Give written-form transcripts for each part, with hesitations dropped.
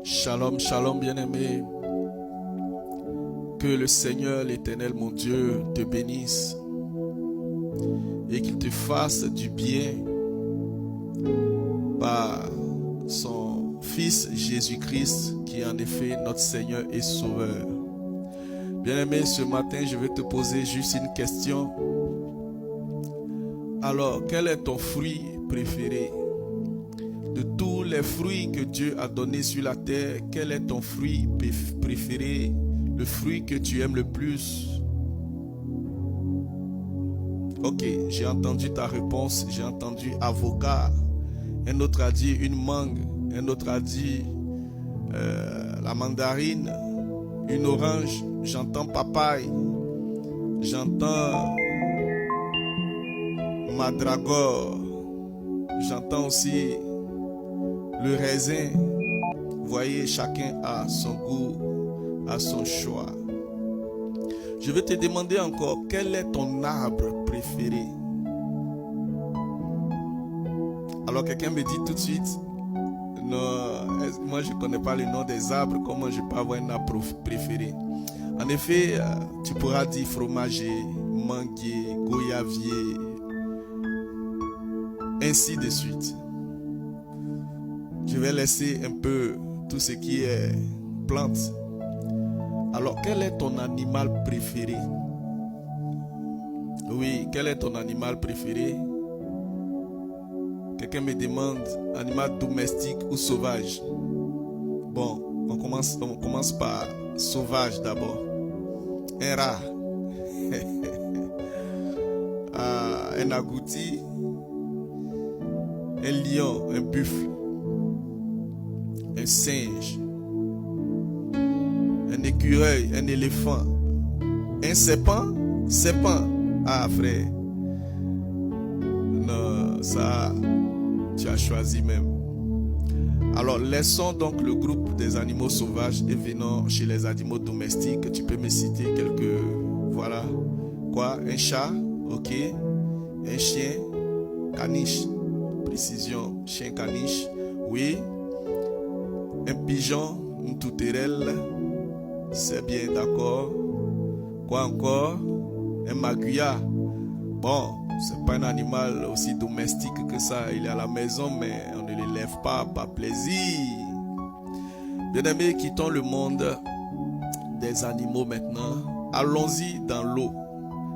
Shalom, shalom bien-aimé. Que le Seigneur, l'Éternel, mon Dieu, te bénisse et qu'il te fasse du bien par son Fils Jésus-Christ, qui est en effet notre Seigneur et Sauveur. Bien-aimé, ce matin, je vais te poser juste une question. Alors, quel est ton fruit préféré? De tous les fruits que Dieu a donnés sur la terre, quel est ton fruit préféré? Le fruit que tu aimes le plus? Ok, j'ai entendu ta réponse. J'ai entendu avocat. Un autre a dit une mangue. Un autre a dit la mandarine. Une orange. J'entends papaye. J'entends mandragore. J'entends aussi le raisin. Vous voyez, chacun a son goût, a son choix. Je vais te demander encore, quel est ton arbre préféré? Alors quelqu'un me dit tout de suite, non, moi je ne connais pas le nom des arbres, comment je peux avoir un arbre préféré? En effet, tu pourras dire fromager, manguier, goyavier, ainsi de suite. Je vais laisser un peu tout ce qui est plante. Alors, quel est ton animal préféré? Oui, quel est ton animal préféré? Quelqu'un me demande, animal domestique ou sauvage? Bon, on commence par sauvage d'abord. Un rat. Un agouti. Un lion, un buffle. Un singe, un écureuil, un éléphant, un serpent. Ah frère, non, ça, tu as choisi même. Alors laissons donc le groupe des animaux sauvages et venons chez les animaux domestiques. Tu peux me citer quelques, voilà, quoi, un chat, ok, un chien, caniche, précision, chien caniche, oui. Un pigeon, une tourterelle, c'est bien, d'accord. Quoi encore? Un maguya. Bon, c'est pas un animal aussi domestique que ça. Il est à la maison, mais on ne l'élève pas par plaisir. Bien-aimés, quittons le monde des animaux maintenant. Allons-y dans l'eau.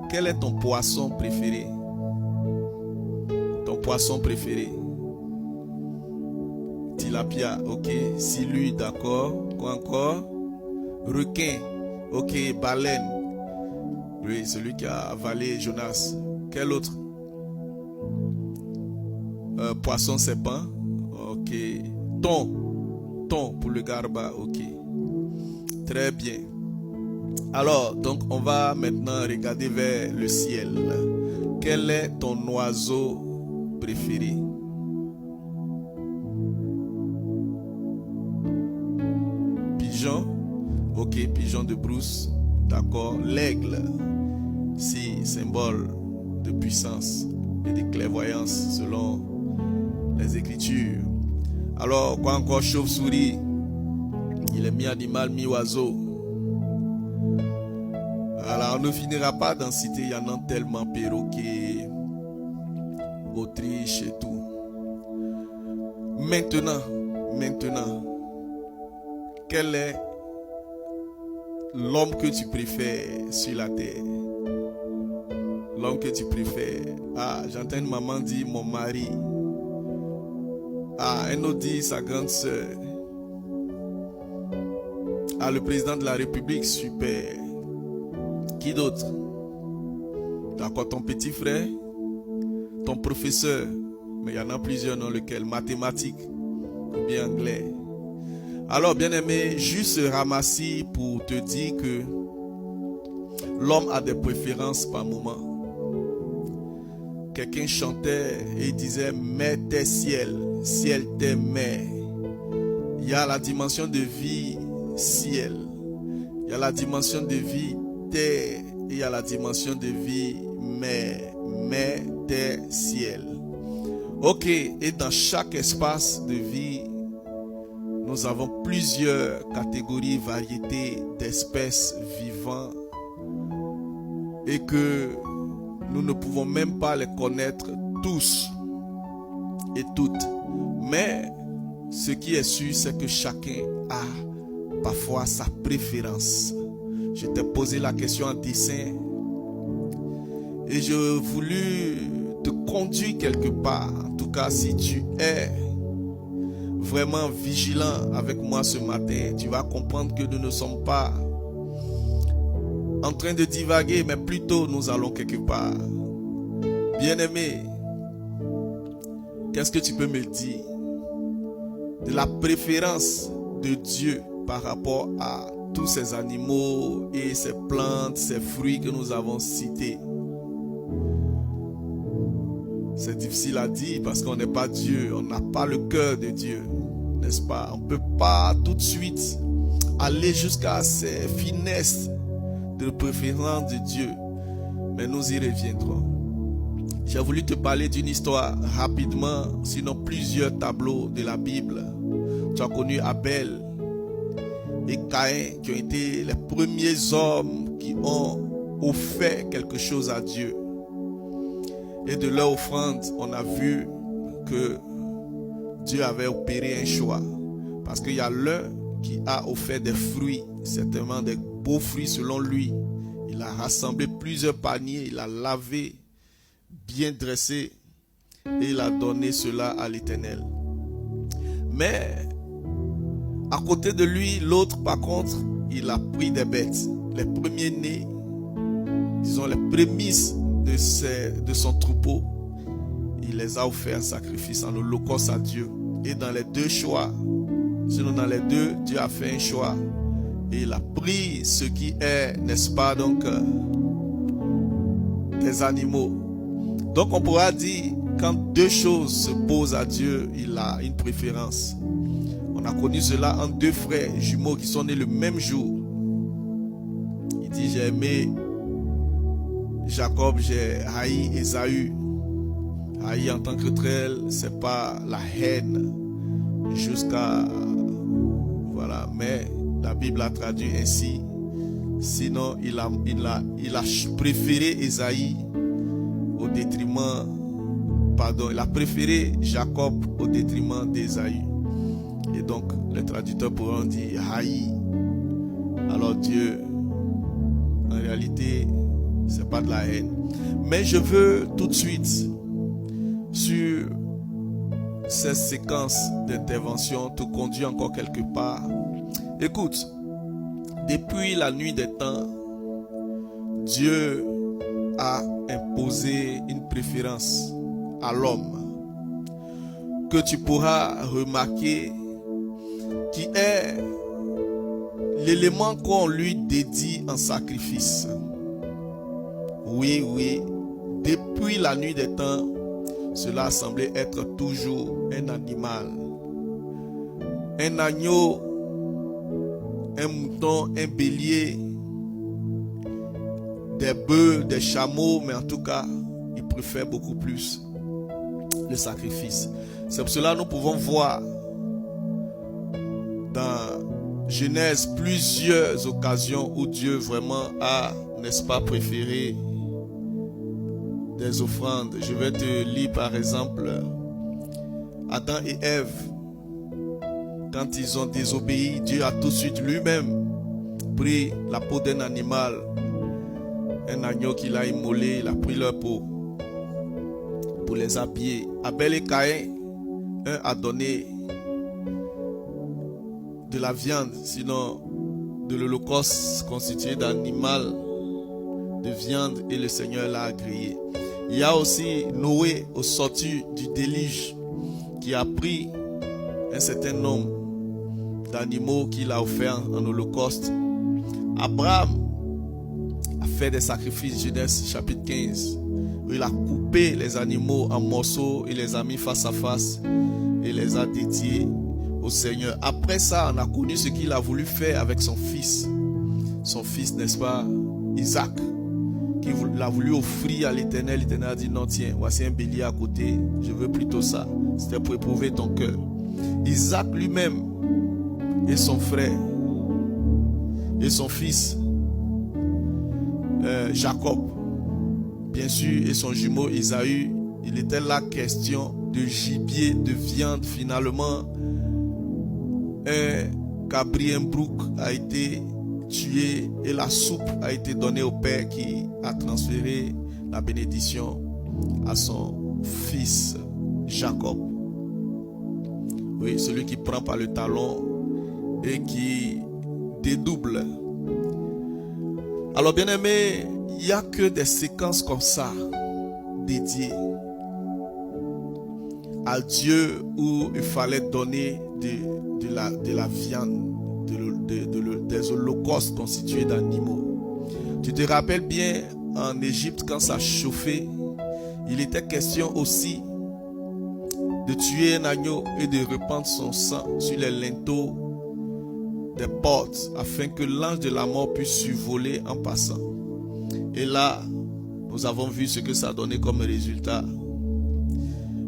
Quel est ton poisson préféré? Ton poisson préféré? Tilapia, ok. Silui, d'accord. Quoi encore? Requin, ok. Baleine. Oui, celui qui a avalé Jonas. Quel autre? Poisson serpent, ok. Thon pour le garba, ok. Très bien. Alors, donc on va maintenant regarder vers le ciel. Quel est ton oiseau préféré? Pigeon, ok, pigeon de brousse, d'accord. L'aigle, si, symbole de puissance et de clairvoyance selon les Écritures. Alors, quoi encore? Chauve-souris, il est mi-animal, mi-oiseau. Alors, on ne finira pas d'en citer, il y en a tellement. Perroquet, autruche et tout. Maintenant, quel est l'homme que tu préfères sur la terre? L'homme que tu préfères. Ah, j'entends une maman dire mon mari. Ah, un autre dit sa grande soeur. Ah, le président de la République, super. Qui d'autre? D'accord, ton petit frère, ton professeur. Mais il y en a plusieurs, non? Lequel? Mathématiques ou bien anglais? Alors, bien aimé, juste ramasser pour te dire que l'homme a des préférences par moment. Quelqu'un chantait et disait, mets tes ciels, ciel tes mers. Il y a la dimension de vie ciel. Il y a la dimension de vie terre. Et il y a la dimension de vie mer. Mer, terre, ciel. Ok, et dans chaque espace de vie, nous avons plusieurs catégories, variétés d'espèces vivantes et que nous ne pouvons même pas les connaître tous et toutes. Mais ce qui est sûr, c'est que chacun a parfois sa préférence. Je t'ai posé la question en dessin et je voulus te conduire quelque part. En tout cas, si tu es vraiment vigilant avec moi ce matin, tu vas comprendre que nous ne sommes pas en train de divaguer, mais plutôt nous allons quelque part. Bien-aimé, qu'est-ce que tu peux me dire de la préférence de Dieu par rapport à tous ces animaux et ces plantes, ces fruits que nous avons cités? C'est difficile à dire parce qu'on n'est pas Dieu, on n'a pas le cœur de Dieu, n'est-ce pas? On ne peut pas tout de suite aller jusqu'à ces finesses de préférence de Dieu, mais nous y reviendrons. J'ai voulu te parler d'une histoire rapidement, sinon plusieurs tableaux de la Bible. Tu as connu Abel et Caïn qui ont été les premiers hommes qui ont offert quelque chose à Dieu. Et de leur offrande, on a vu que Dieu avait opéré un choix. Parce qu'il y a l'un qui a offert des fruits, certainement des beaux fruits selon lui. Il a rassemblé plusieurs paniers, il a lavé, bien dressé, et il a donné cela à l'Éternel. Mais à côté de lui, l'autre par contre, il a pris des bêtes, les premiers-nés, disons les prémices de son troupeau. Il les a offerts en sacrifice, en holocauste à Dieu. Et dans les deux choix, sinon dans les deux, Dieu a fait un choix. Et il a pris ce qui est, n'est-ce pas, donc, des animaux. Donc on pourra dire, quand deux choses se posent à Dieu, il a une préférence. On a connu cela en deux frères jumeaux qui sont nés le même jour. Il dit, j'ai aimé Jacob, j'ai haï Ésaü. Haï en tant que tel, c'est pas la haine jusqu'à... Voilà, mais la Bible a traduit ainsi. Sinon, il a préféré Ésaü au détriment... Pardon, il a préféré Jacob au détriment d'Ésaü. Et donc, les traducteurs pourront dire haï. Alors Dieu, en réalité, c'est pas de la haine. Mais je veux tout de suite, sur cette séquence d'intervention, te conduire encore quelque part. Écoute, depuis la nuit des temps, Dieu a imposé une préférence à l'homme que tu pourras remarquer qui est l'élément qu'on lui dédie en sacrifice. Oui, depuis la nuit des temps, cela semblait être toujours un animal. Un agneau, un mouton, un bélier, des bœufs, des chameaux, mais en tout cas, il préfère beaucoup plus le sacrifice. C'est pour cela que nous pouvons voir dans Genèse plusieurs occasions où Dieu vraiment a, n'est-ce pas, préféré des offrandes. Je vais te lire par exemple Adam et Ève. Quand ils ont désobéi, Dieu a tout de suite lui-même pris la peau d'un animal, un agneau qu'il a immolé, il a pris leur peau pour les habiller. Abel et Caïn, un a donné de la viande, sinon de l'holocauste constitué d'animal, de viande, et le Seigneur l'a agréé. Il y a aussi Noé au sortir du déluge qui a pris un certain nombre d'animaux qu'il a offert en holocauste. Abraham a fait des sacrifices, Genèse chapitre 15, où il a coupé les animaux en morceaux, il les a mis face à face et les a dédiés au Seigneur. Après ça, on a connu ce qu'il a voulu faire avec son fils, n'est-ce pas, Isaac, qu'il a voulu offrir à l'Éternel. L'Éternel a dit non, tiens, voici un bélier à côté, je veux plutôt ça. C'était pour éprouver ton cœur. Isaac lui-même et son frère et son fils Jacob, bien sûr, et son jumeau Isaü. Il était là question de gibier, de viande. Finalement, un cabri, un brouc a été tué et la soupe a été donnée au père qui a transféré la bénédiction à son fils Jacob. Oui, celui qui prend par le talon et qui dédouble. Alors bien aimé, il n'y a que des séquences comme ça dédiées à Dieu où il fallait donner de la viande, des holocaustes constitués d'animaux. Tu te rappelles bien, en Égypte, quand ça chauffait, il était question aussi de tuer un agneau et de répandre son sang sur les linteaux des portes afin que l'ange de la mort puisse survoler en passant. Et là, nous avons vu ce que ça a donné comme résultat.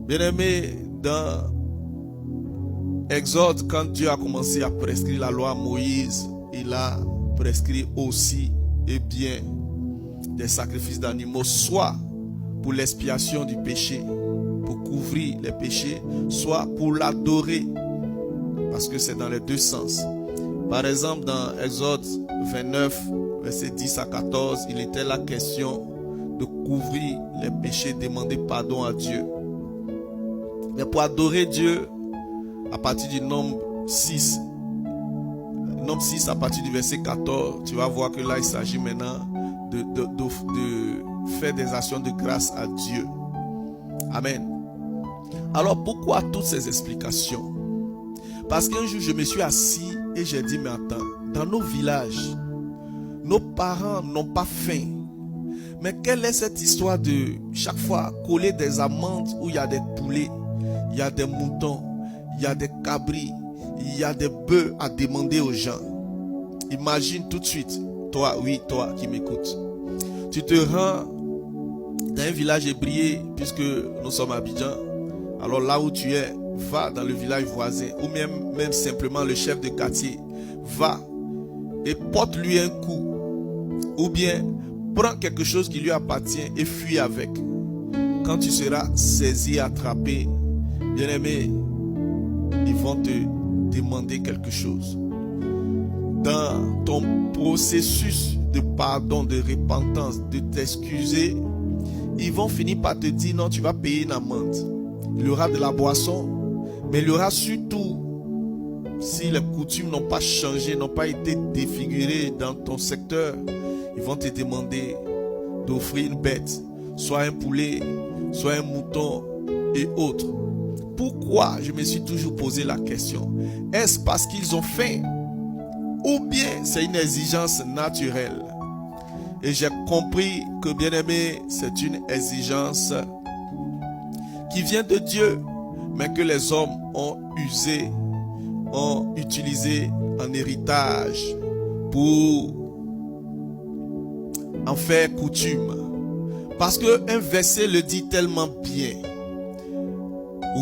Bien-aimé, dans Exode, quand Dieu a commencé à prescrire la loi à Moïse, il a prescrit aussi et bien des sacrifices d'animaux, soit pour l'expiation du péché, pour couvrir les péchés, soit pour l'adorer, parce que c'est dans les deux sens. Par exemple, dans Exode 29, versets 10 à 14, il était la question de couvrir les péchés, demander pardon à Dieu. Mais pour adorer Dieu, à partir du nombre 6 à partir du verset 14, tu vas voir que là il s'agit maintenant de faire des actions de grâce à Dieu. Amen. Alors pourquoi toutes ces explications? Parce qu'un jour je me suis assis et j'ai dit, mais attends, dans nos villages, nos parents n'ont pas faim. Mais quelle est cette histoire de chaque fois coller des amandes où il y a des poulets, il y a des moutons, il y a des cabris, il y a des bœufs à demander aux gens? Imagine tout de suite, toi qui m'écoutes, tu te rends dans un village ébrié, puisque nous sommes à Abidjan. Alors là où tu es, va dans le village voisin, ou même simplement le chef de quartier, va et porte-lui un coup, ou bien prends quelque chose qui lui appartient et fuis avec. Quand tu seras saisi, attrapé, bien-aimé, ils vont te demander quelque chose. Dans ton processus de pardon, de repentance, de t'excuser, ils vont finir par te dire non, tu vas payer une amende. Il y aura de la boisson, mais il y aura surtout, si les coutumes n'ont pas changé, n'ont pas été défigurées dans ton secteur, ils vont te demander d'offrir une bête, soit un poulet, soit un mouton et autres. Pourquoi? Je me suis toujours posé la question. Est-ce parce qu'ils ont faim? Ou bien c'est une exigence naturelle? Et j'ai compris que, bien aimé, c'est une exigence qui vient de Dieu, mais que les hommes ont utilisé en héritage pour en faire coutume. Parce qu'un verset le dit tellement bien.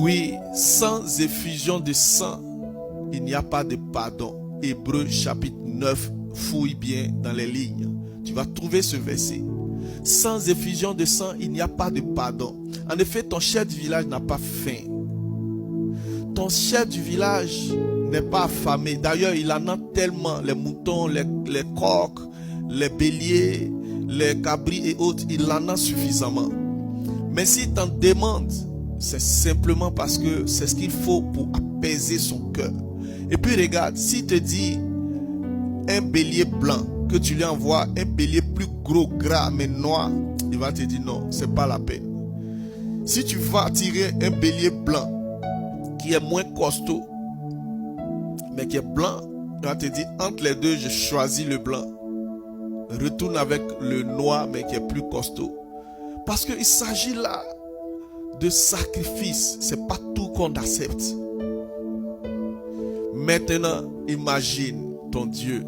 Oui, sans effusion de sang, il n'y a pas de pardon. Hébreux chapitre 9, fouille bien dans les lignes. Tu vas trouver ce verset. Sans effusion de sang, il n'y a pas de pardon. En effet, ton chef du village n'a pas faim. Ton chef du village n'est pas affamé. D'ailleurs, il en a tellement. Les moutons, les coqs, les béliers, les cabris et autres, il en a suffisamment. Mais s'il t'en demande, c'est simplement parce que c'est ce qu'il faut pour apaiser son cœur. Et puis regarde, s'il te dit un bélier blanc, que tu lui envoies un bélier plus gros, gras, mais noir, il va te dire non, c'est pas la peine. Si tu vas tirer un bélier blanc qui est moins costaud, mais qui est blanc, il va te dire entre les deux, je choisis le blanc. Retourne avec le noir, mais qui est plus costaud. Parce qu'il s'agit là de sacrifice. C'est pas tout qu'on accepte. Maintenant, imagine ton Dieu,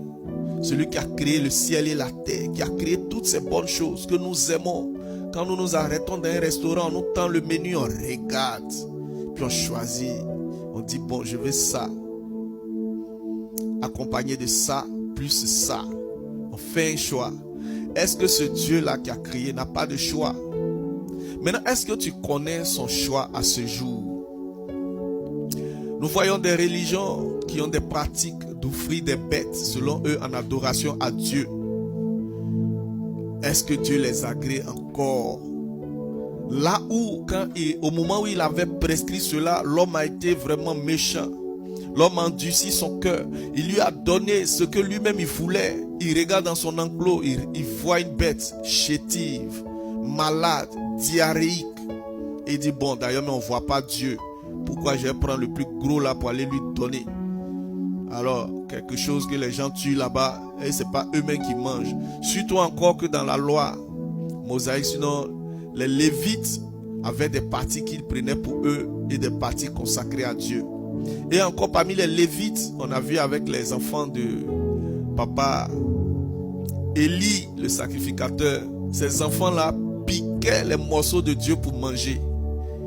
celui qui a créé le ciel et la terre, qui a créé toutes ces bonnes choses que nous aimons. Quand nous nous arrêtons dans un restaurant, on nous tend le menu, on regarde, puis on choisit, on dit bon, je veux ça. accompagné de ça, plus ça. On fait un choix. Est-ce que ce Dieu-là qui a créé n'a pas de choix? Maintenant, est-ce que tu connais son choix à ce jour? Nous voyons des religions qui ont des pratiques d'offrir des bêtes, selon eux, en adoration à Dieu. Est-ce que Dieu les agrée encore? Là où, au moment où il avait prescrit cela, l'homme a été vraiment méchant. L'homme a endurci son cœur. Il lui a donné ce que lui-même il voulait. Il regarde dans son enclos, il voit une bête chétive, malade, diarrhéique. Et il dit, bon, d'ailleurs, mais on ne voit pas Dieu. Pourquoi je vais prendre le plus gros là pour aller lui donner? Alors, quelque chose que les gens tuent là-bas, et ce n'est pas eux-mêmes qui mangent. Surtout encore que dans la loi mosaïque, sinon, les Lévites avaient des parties qu'ils prenaient pour eux et des parties consacrées à Dieu. Et encore parmi les Lévites, on a vu avec les enfants de papa Élie, le sacrificateur, ces enfants-là piquaient les morceaux de Dieu pour manger.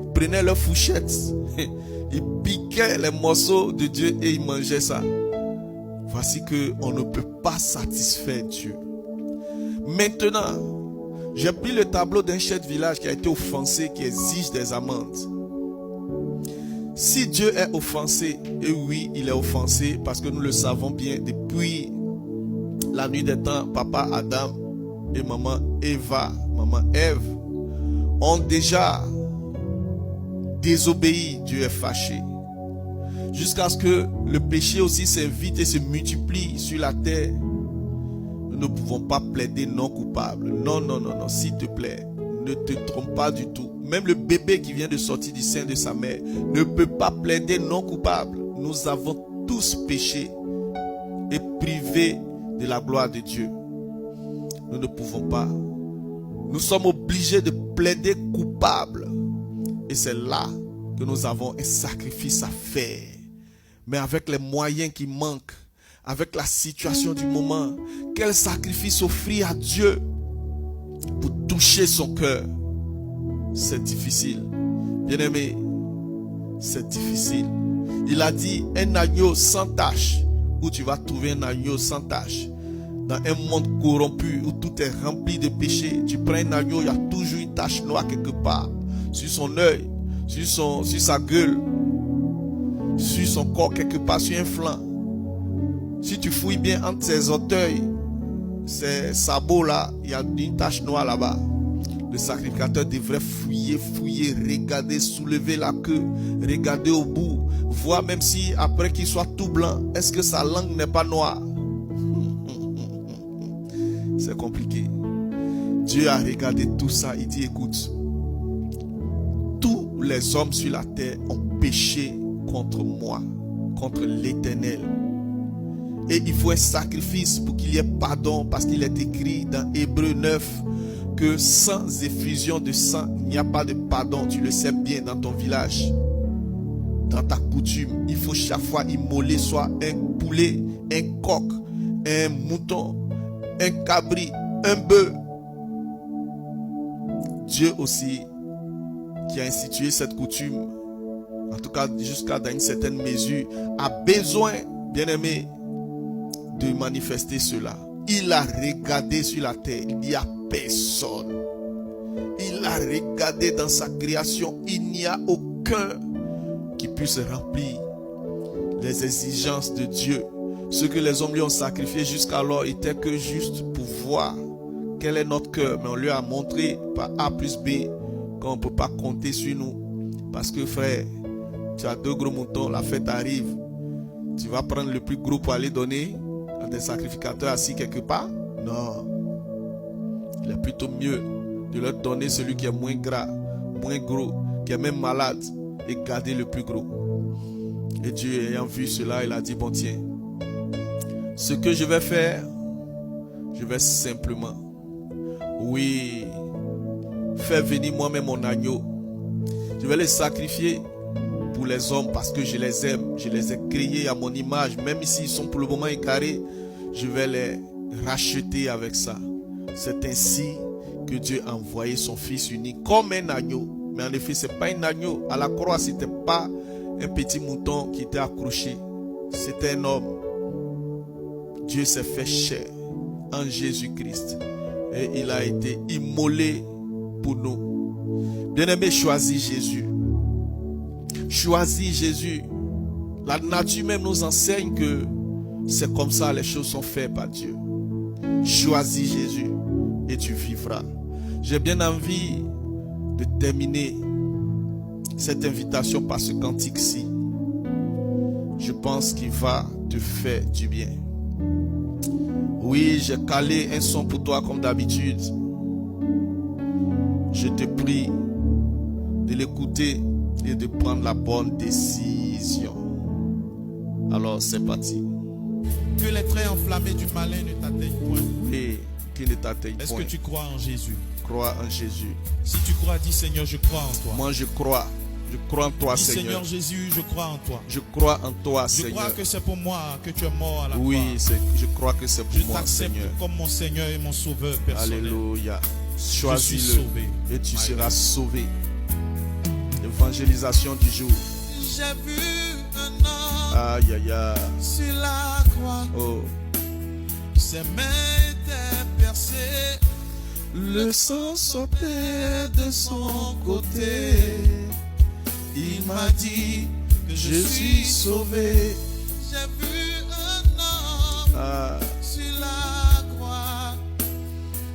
Ils prenaient leur fourchette, ils piquaient les morceaux de Dieu et ils mangeaient ça. Voici qu'on ne peut pas satisfaire Dieu. Maintenant, j'ai pris le tableau d'un chef de village qui a été offensé, qui exige des amendes. Si Dieu est offensé, et oui, il est offensé, parce que nous le savons bien, depuis la nuit des temps, papa Adam et maman Eva, maman Ève, ont déjà désobéi, Dieu est fâché. Jusqu'à ce que le péché aussi s'invite et se multiplie sur la terre. Nous ne pouvons pas plaider non coupable. Non, non, non, non, s'il te plaît, ne te trompe pas du tout. Même le bébé qui vient de sortir du sein de sa mère ne peut pas plaider non coupable. Nous avons tous péché et privés de la gloire de Dieu. Nous ne pouvons pas. Nous sommes obligés de plaider coupable. Et c'est là que nous avons un sacrifice à faire. Mais avec les moyens qui manquent, avec la situation du moment, quel sacrifice offrir à Dieu pour toucher son cœur? C'est difficile. Bien-aimé, c'est difficile. Il a dit un agneau sans tache. Où tu vas trouver un agneau sans tache? Dans un monde corrompu où tout est rempli de péchés, tu prends un agneau, il y a toujours une tache noire quelque part. Sur son œil, sur sa gueule, sur son corps quelque part, sur un flanc. Si tu fouilles bien entre ses orteils, ses sabots là, il y a une tache noire là-bas. Le sacrificateur devrait fouiller, regarder, soulever la queue, regarder au bout, voir même si après qu'il soit tout blanc, est-ce que sa langue n'est pas noire? C'est compliqué. Dieu a regardé tout ça, il dit, écoute, tous les hommes sur la terre ont péché contre moi, contre l'Éternel. Et il faut un sacrifice pour qu'il y ait pardon, parce qu'il est écrit dans Hébreux 9 que sans effusion de sang, il n'y a pas de pardon. Tu le sais bien dans ton village, dans ta coutume. Il faut chaque fois immoler soit un poulet, un coq, un mouton, un cabri, un bœuf. Dieu aussi, qui a institué cette coutume, en tout cas jusqu'à dans une certaine mesure, a besoin, bien aimé, de manifester cela. Il a regardé sur la terre, il n'y a personne. Il a regardé dans sa création, il n'y a aucun qui puisse remplir les exigences de Dieu. Ce que les hommes lui ont sacrifié jusqu'alors était que juste pour voir quel est notre cœur. Mais on lui a montré par A plus B qu'on ne peut pas compter sur nous. Parce que frère, tu as 2 gros moutons, la fête arrive. Tu vas prendre le plus gros pour aller donner à des sacrificateurs assis quelque part? Non. Il est plutôt mieux de leur donner celui qui est moins gras, moins gros, qui est même malade, et garder le plus gros. Et Dieu ayant vu cela, il a dit, bon tiens, ce que je vais faire, je vais simplement, oui, faire venir moi-même mon agneau. Je vais les sacrifier pour les hommes parce que je les aime. Je les ai créés à mon image. Même s'ils sont pour le moment égarés, je vais les racheter avec ça. C'est ainsi que Dieu a envoyé son Fils unique comme un agneau. Mais en effet, ce n'est pas un agneau. À la croix, ce n'était pas un petit mouton qui était accroché. C'était un homme. Dieu s'est fait chair en Jésus-Christ et il a été immolé pour nous. Bien-aimé, choisis Jésus. Choisis Jésus. La nature même nous enseigne que c'est comme ça les choses sont faites par Dieu. Choisis Jésus et tu vivras. J'ai bien envie de terminer cette invitation par ce cantique-ci. Je pense qu'il va te faire du bien. Oui, j'ai calé un son pour toi comme d'habitude. Je te prie de l'écouter et de prendre la bonne décision. Alors, c'est parti. Que les traits enflammés du malin ne t'atteignent point. Et qu'il ne t'atteigne point. Est-ce que tu crois en Jésus? Crois en Jésus. Si tu crois, dis Seigneur, je crois en toi. Moi, je crois. Je crois en toi, dis Seigneur. Seigneur Jésus, je crois en toi. Je crois en toi, Je Seigneur. crois que c'est pour moi que tu es mort à la croix. Oui, je crois que c'est pour Je moi, t'accepte Seigneur. comme mon Seigneur et mon Sauveur personnel. Alléluia. Je suis Choisis-le sauvé. et tu seras sauvé. Évangélisation du jour. J'ai vu un homme Aïe, aïe, aïe. sur la croix. Oh. Ses mains étaient percées. Le sang sortait de son côté. Il m'a dit que je suis sauvé. J'ai vu un homme Ah. sur la croix.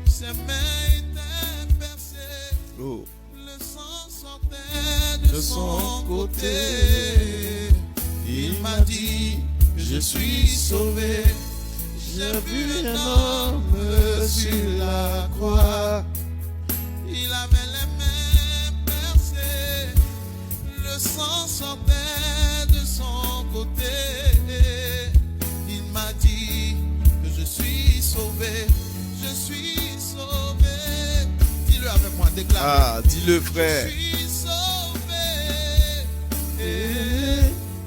Ses mains étaient percées. Oh. Le sang sortait de son côté. Il m'a dit que je suis sauvé. J'ai vu un homme sur la croix. Il avait les mains percées. Le sang sortait de son côté. Il m'a dit que je suis sauvé. Je suis sauvé. Dis-le avec moi, déclare. Ah, dis-le, frère. Je suis sauvé.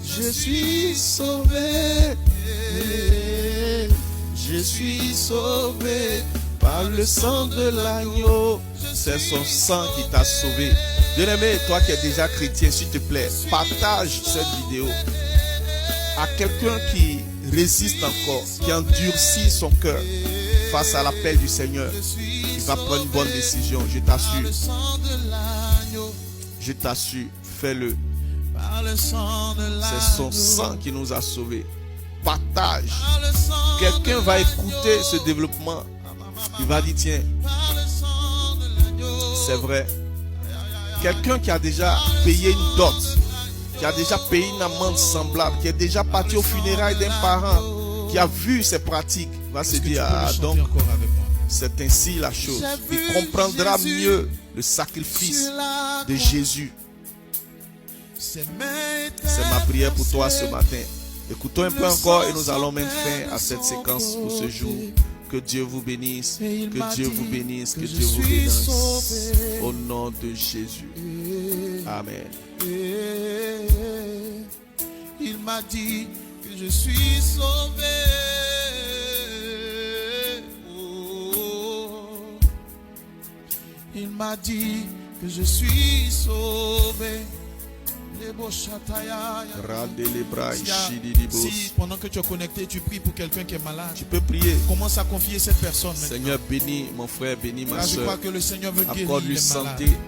Je suis sauvé. Je suis sauvé par le sang de l'agneau. C'est son sang qui t'a sauvé. Bien-aimé, toi qui es déjà chrétien, s'il te plaît, partage cette vidéo à quelqu'un qui résiste encore, qui endurcit son cœur face à l'appel du Seigneur. Il va prendre une bonne décision, je t'assure. Je t'assure, fais-le. C'est son sang qui nous a sauvés. Partage. Quelqu'un va écouter ce développement. Il va dire, tiens, c'est vrai. Quelqu'un qui a déjà payé une dot, qui a déjà payé une amende semblable, qui est déjà parti au funérailles d'un parent, qui a vu ces pratiques, va se dire, ah donc, c'est ainsi la chose. Il comprendra mieux le sacrifice de Jésus. C'est ma prière pour toi ce matin. Écoutons un peu encore et nous allons mettre fin à cette séquence pour ce jour. Que Dieu vous bénisse, que Dieu vous bénisse, que Dieu vous bénisse. Au nom de Jésus. Amen. Il m'a dit que je suis sauvé. Oh. Il m'a dit que je suis sauvé. Si pendant que tu es connecté, tu pries pour quelqu'un qui est malade, tu peux prier. Commence à confier cette personne maintenant. Seigneur, bénis mon frère, bénis ma soeur. Je crois que le Seigneur veut guérir accorde-lui les santé, malades.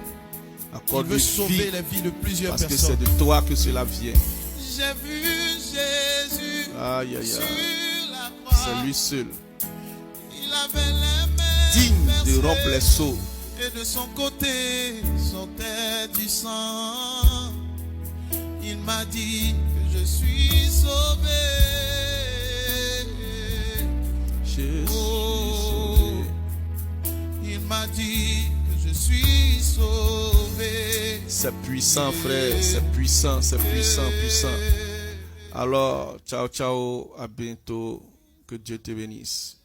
accorde-lui sauver les vies de plusieurs parce personnes. que c'est de toi que cela vient. J'ai vu Jésus aïe, aïe, aïe. sur la croix. C'est lui seul. Il avait les mains digne percées, de rompre les seaux. Et de son côté sortait du sang. Il m'a dit que je suis sauvé. Je suis sauvé. Il m'a dit que je suis sauvé. C'est puissant, frère. C'est puissant, c'est puissant, puissant. Alors, ciao, ciao. À bientôt. Que Dieu te bénisse.